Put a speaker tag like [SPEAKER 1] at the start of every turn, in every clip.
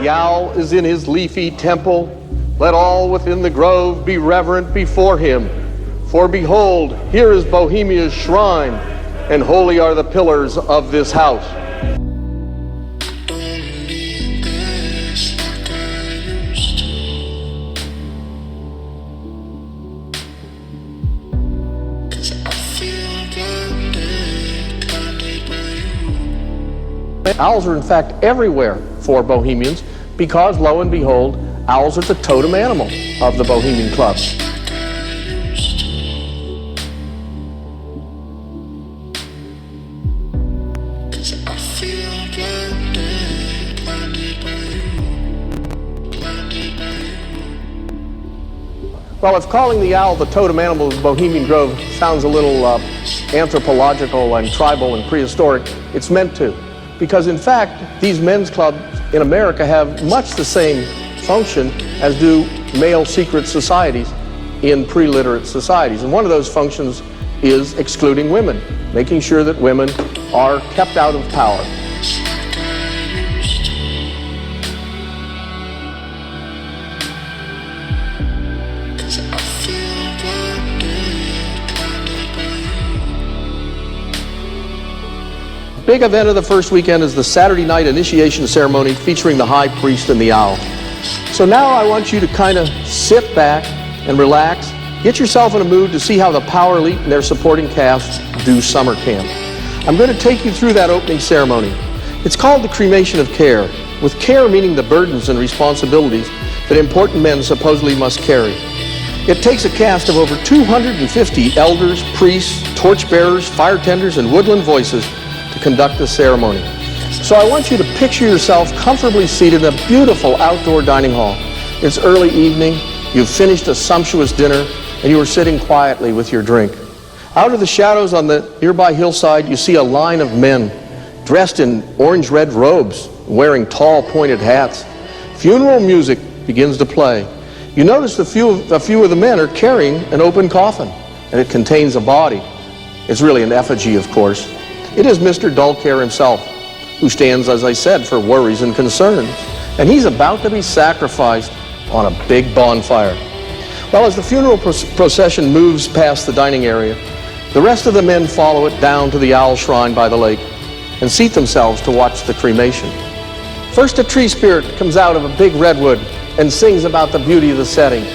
[SPEAKER 1] The owl is in his leafy temple. Let all within the grove be reverent before him. For behold, here is Bohemia's shrine, and holy are the pillars of this house. Owls are in fact everywhere for Bohemians because, lo and behold, owls are the totem animal of the Bohemian Club. Well, if calling the owl the totem animal of the Bohemian Grove sounds a little anthropological and tribal and prehistoric, it's meant to. Because in fact, these men's clubs in America have much the same function as do male secret societies in pre-literate societies. And one of those functions is excluding women, making sure that women are kept out of power. Big event of the first weekend is the Saturday night initiation ceremony featuring the high priest and the owl. So now I want you to kind of sit back and relax, get yourself in a mood to see how the Power Elite and their supporting cast do summer camp. I'm going to take you through that opening ceremony. It's called the cremation of care, with care meaning the burdens and responsibilities that important men supposedly must carry. It takes a cast of over 250 elders, priests, torchbearers, fire tenders, and woodland voices to conduct the ceremony. So I want you to picture yourself comfortably seated in a beautiful outdoor dining hall. It's early evening, you've finished a sumptuous dinner, and you are sitting quietly with your drink. Out of the shadows on the nearby hillside, you see a line of men dressed in orange-red robes, wearing tall pointed hats. Funeral music begins to play. You notice a few of the men are carrying an open coffin, and it contains a body. It's really an effigy, of course. It is Mr. Dullcare himself, who stands, as I said, for worries and concerns. And he's about to be sacrificed on a big bonfire. Well, as the funeral procession moves past the dining area, the rest of the men follow it down to the owl shrine by the lake and seat themselves to watch the cremation. First, a tree spirit comes out of a big redwood and sings about the beauty of the setting.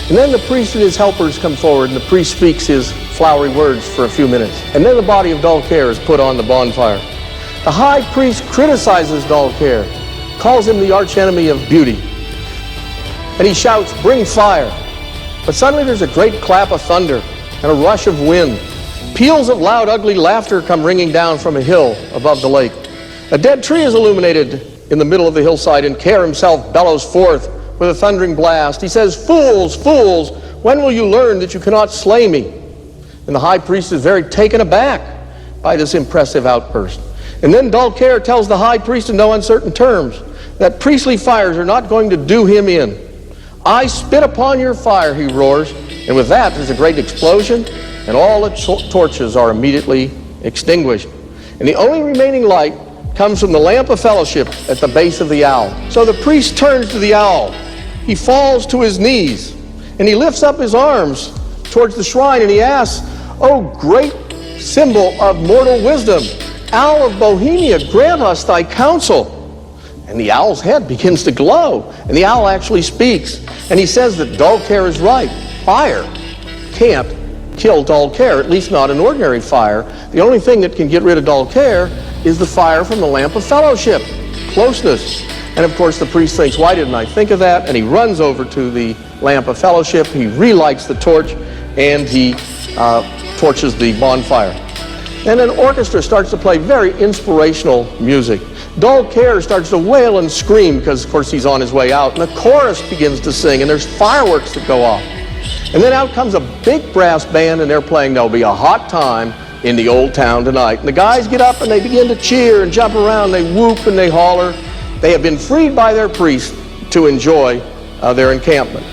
[SPEAKER 1] And then the priest and his helpers come forward, and the priest speaks his flowery words for a few minutes. And then the body of Dullcare is put on the bonfire. The high priest criticizes Dullcare, calls him the archenemy of beauty. And he shouts, "Bring fire." But suddenly there's a great clap of thunder and a rush of wind. Peals of loud, ugly laughter come ringing down from a hill above the lake. A dead tree is illuminated in the middle of the hillside, and Care himself bellows forth with a thundering blast. He says, "Fools, fools, when will you learn that you cannot slay me?" And the high priest is very taken aback by this impressive outburst. And then Dullcare tells the high priest in no uncertain terms that priestly fires are not going to do him in. "I spit upon your fire," he roars. And with that, there's a great explosion, and all the torches are immediately extinguished. And the only remaining light comes from the lamp of fellowship at the base of the owl. So the priest turns to the owl. He falls to his knees, and he lifts up his arms towards the shrine, and he asks, "O great symbol of mortal wisdom, owl of Bohemia, grant us thy counsel." And the owl's head begins to glow, and the owl actually speaks, and he says that Dullcare is right. Fire can't kill Dullcare, at least not an ordinary fire. The only thing that can get rid of Dullcare is the fire from the lamp of fellowship, closeness. And of course the priest thinks, "Why didn't I think of that?" And he runs over to the lamp of fellowship, he relights the torch, and he torches the bonfire. And an orchestra starts to play very inspirational music. Dullcare starts to wail and scream because, of course, he's on his way out. And the chorus begins to sing, and there's fireworks that go off. And then out comes a big brass band, and they're playing "There'll Be a Hot Time in the Old Town Tonight." And the guys get up, and they begin to cheer and jump around. They whoop and they holler. They have been freed by their priest to enjoy their encampment.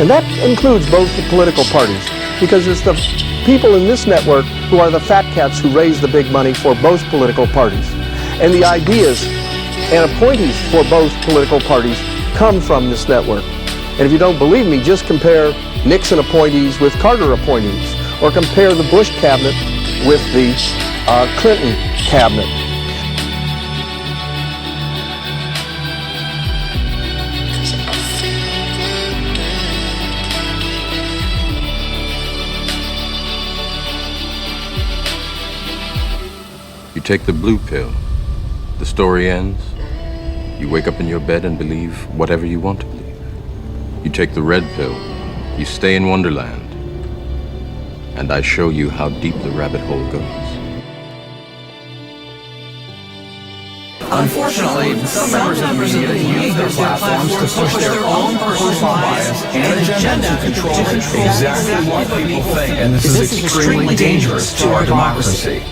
[SPEAKER 1] And that includes both the political parties, because it's the people in this network who are the fat cats who raise the big money for both political parties. And the ideas and appointees for both political parties come from this network. And if you don't believe me, just compare Nixon appointees with Carter appointees, or compare the Bush cabinet with the Clinton cabinet.
[SPEAKER 2] You take the blue pill, the story ends. You wake up in your bed and believe whatever you want to believe. You take the red pill, you stay in Wonderland, and I show you how deep the rabbit hole goes.
[SPEAKER 3] Unfortunately, some members of the media use their platforms to push their own personal bias and agenda to control exactly what people think. And this is extremely dangerous to our democracy.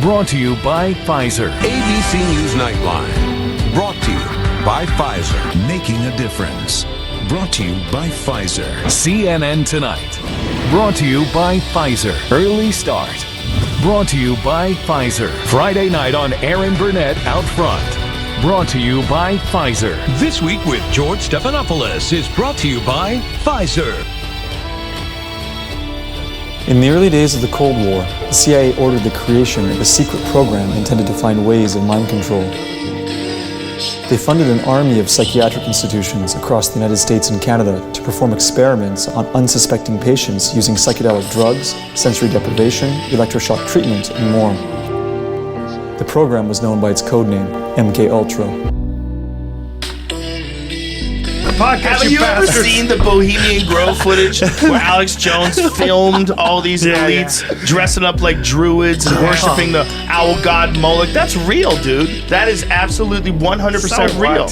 [SPEAKER 4] Brought to you by Pfizer.
[SPEAKER 5] ABC News Nightline. Brought to you by Pfizer. Making a difference. Brought to you by Pfizer.
[SPEAKER 4] CNN Tonight. Brought to you by Pfizer. Early Start. Brought to you by Pfizer. Friday night on Aaron Burnett Out Front. Brought to you by Pfizer.
[SPEAKER 5] This Week with George Stephanopoulos is brought to you by Pfizer.
[SPEAKER 6] In the early days of the Cold War, the CIA ordered the creation of a secret program intended to find ways of mind control. They funded an army of psychiatric institutions across the United States and Canada to perform experiments on unsuspecting patients using psychedelic drugs, sensory deprivation, electroshock treatment, and more. The program was known by its codename, MK Ultra.
[SPEAKER 7] Have you ever seen the Bohemian Grove footage where Alex Jones filmed all these elites dressing up like druids and worshiping the owl god Moloch? That's real, dude. That is absolutely 100% real.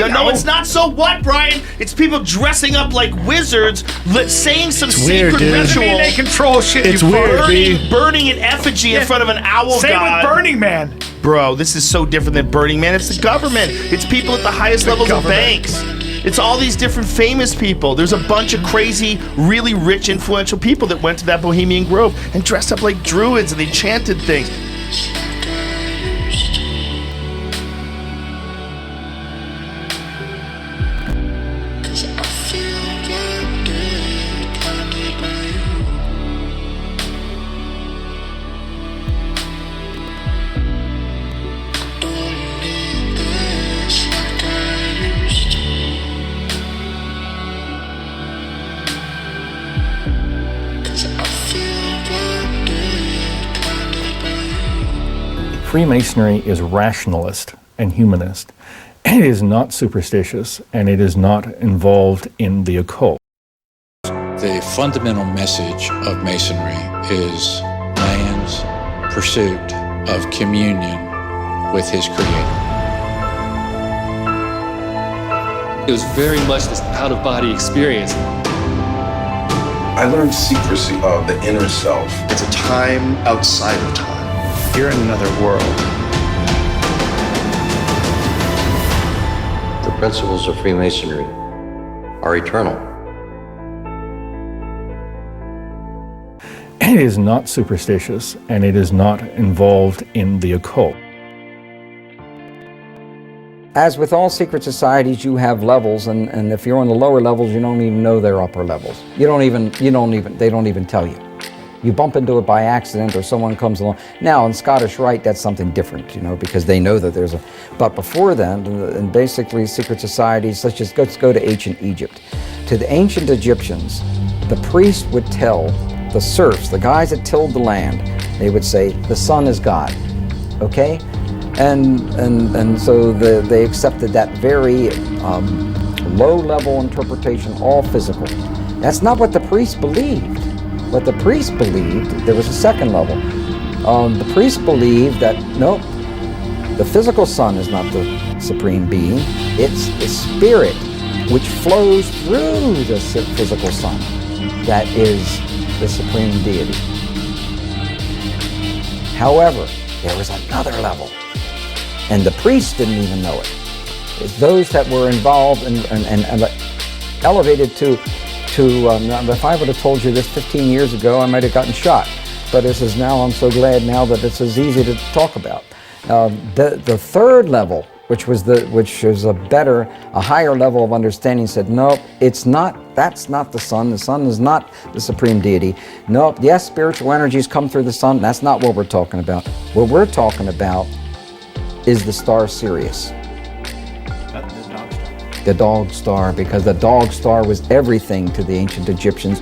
[SPEAKER 7] No, it's not. So what, Brian? It's people dressing up like wizards, saying some secret ritual.
[SPEAKER 8] They control shit.
[SPEAKER 7] It's burning an effigy in front of an owl god.
[SPEAKER 8] Same with Burning Man.
[SPEAKER 7] Bro, this is so different than Burning Man. It's the government. It's people at the highest levels of banks. It's all these different famous people. There's a bunch of crazy, really rich, influential people that went to that Bohemian Grove and dressed up like druids and they chanted things.
[SPEAKER 9] Freemasonry is rationalist and humanist. It is not superstitious, and it is not involved in the occult.
[SPEAKER 10] The fundamental message of Masonry is man's pursuit of communion with his Creator.
[SPEAKER 11] It was very much this out-of-body experience.
[SPEAKER 12] I learned secrecy of the inner self.
[SPEAKER 13] It's a time outside of time.
[SPEAKER 14] You're in another world.
[SPEAKER 15] The principles of Freemasonry are eternal.
[SPEAKER 9] It is not superstitious, and it is not involved in the occult.
[SPEAKER 16] As with all secret societies, you have levels, and if you're on the lower levels, you don't even know they're upper levels. They don't even tell you. You bump into it by accident, or someone comes along. Now, in Scottish Rite, that's something different, because they know that there's a... But before then, and basically secret societies, let's go to ancient Egypt. To the ancient Egyptians, the priest would tell the serfs, the guys that tilled the land, they would say, the sun is God, okay? And so they accepted that very low-level interpretation, all physical. That's not what the priest believed. What the priest believed, there was a second level. The priest believed that, nope, the physical sun is not the supreme being. It's the spirit which flows through the physical sun that is the supreme deity. However, there was another level, and the priests didn't even know it. It's those that were involved and elevated to if I would have told you this 15 years ago, I might have gotten shot. But this is now, I'm so glad now that this is easy to talk about. The third level, which was a higher level of understanding, said, nope, that's not the sun. The sun is not the supreme deity. Nope, yes, spiritual energies come through the sun. That's not what we're talking about. What we're talking about is the star Sirius. The dog star, because the dog star was everything to the ancient Egyptians.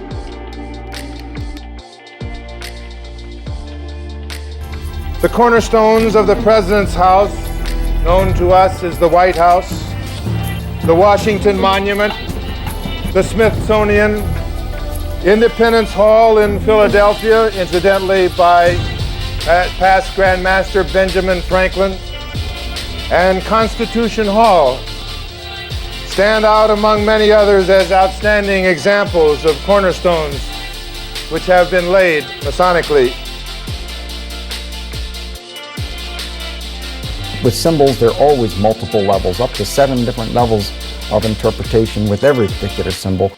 [SPEAKER 14] The cornerstones of the President's house, known to us as the White House, the Washington Monument, the Smithsonian, Independence Hall in Philadelphia, incidentally by past Grand Master Benjamin Franklin, and Constitution Hall stand out among many others as outstanding examples of cornerstones which have been laid Masonically.
[SPEAKER 16] With symbols, there are always multiple levels, up to 7 different levels of interpretation with every particular symbol.